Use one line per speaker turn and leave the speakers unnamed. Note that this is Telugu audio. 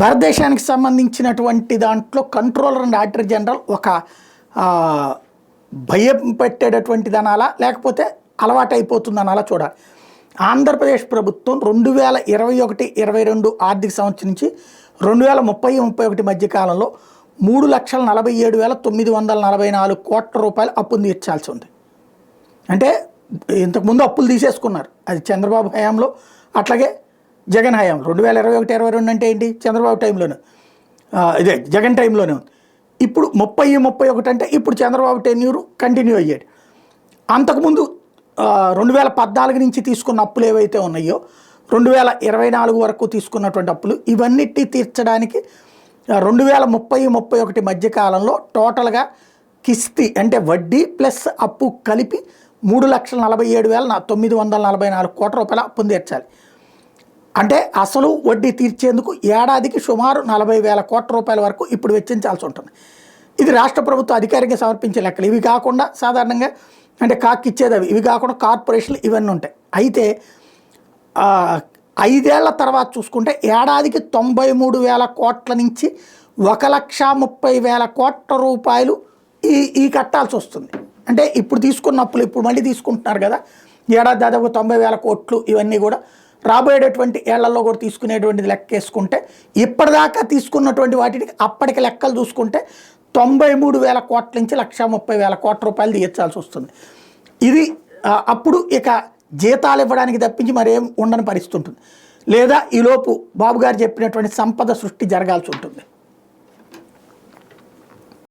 భారతదేశానికి సంబంధించినటువంటి దాంట్లో కంట్రోలర్ అండ్ ఆడిటర్ జనరల్ ఒక భయం పెట్టేటటువంటిది అనాలా, లేకపోతే అలవాటు అయిపోతుంది అనాలా చూడాలి. ఆంధ్రప్రదేశ్ ప్రభుత్వం 2021-22 ఆర్థిక సంవత్సరం నుంచి 2030-31 మధ్య కాలంలో 3,47,944 కోట్ల రూపాయలు అప్పులు తీర్చాల్సి ఉంది. అంటే ఇంతకుముందు అప్పులు తీసేసుకున్నారు, అది చంద్రబాబు హయాంలో, అట్లాగే జగన్ హయాంలో. 2021-22 అంటే ఏంటి, చంద్రబాబు టైంలోనే, ఇదే జగన్ టైంలోనే ఉంది. ఇప్పుడు 30-31 అంటే ఇప్పుడు చంద్రబాబు టెన్యూరు కంటిన్యూ అయ్యాడు. అంతకుముందు 2014 నుంచి తీసుకున్న అప్పులు ఏవైతే ఉన్నాయో 2024 వరకు తీసుకున్నటువంటి అప్పులు ఇవన్నిటి తీర్చడానికి 2030-31 మధ్య కాలంలో టోటల్గా కిస్తీ అంటే వడ్డీ ప్లస్ అప్పు కలిపి 3,47,944 కోట్ల రూపాయల అప్పును తీర్చాలి. అంటే అసలు వడ్డీ తీర్చేందుకు ఏడాదికి సుమారు 40,000 కోట్ల రూపాయల వరకు ఇప్పుడు వెచ్చించాల్సి ఉంటుంది. ఇది రాష్ట్ర ప్రభుత్వం అధికారికంగా సమర్పించే లెక్కలు. ఇవి కాకుండా సాధారణంగా అంటే కాకి ఇచ్చేది అవి, ఇవి కాకుండా కార్పొరేషన్లు ఇవన్నీ ఉంటాయి. అయితే 5 ఏళ్ల తర్వాత చూసుకుంటే ఏడాదికి 93,000 కోట్ల నుంచి 1,30,000 కోట్ల రూపాయలు ఈ కట్టాల్సి వస్తుంది. అంటే ఇప్పుడు తీసుకున్న అప్పులు ఇప్పుడు మళ్ళీ తీసుకుంటున్నారు కదా, ఏడాది దాదాపు 90,000 కోట్లు. ఇవన్నీ కూడా రాబోయేటటువంటి ఏళ్లలో కూడా తీసుకునేటువంటిది లెక్కేసుకుంటే ఇప్పటిదాకా తీసుకున్నటువంటి వాటికి అప్పటికి లెక్కలు చూసుకుంటే 93,000 కోట్ల నుంచి 1,30,000 కోట్ల రూపాయలు తీర్చాల్సి వస్తుంది. ఇది అప్పుడు ఇక జీతాలు ఇవ్వడానికి తప్పించి మరేం ఉండని పరిస్థితి ఉంటుంది. లేదా ఈలోపు బాబు గారు చెప్పినటువంటి సంపద సృష్టి జరగాల్సి ఉంటుంది.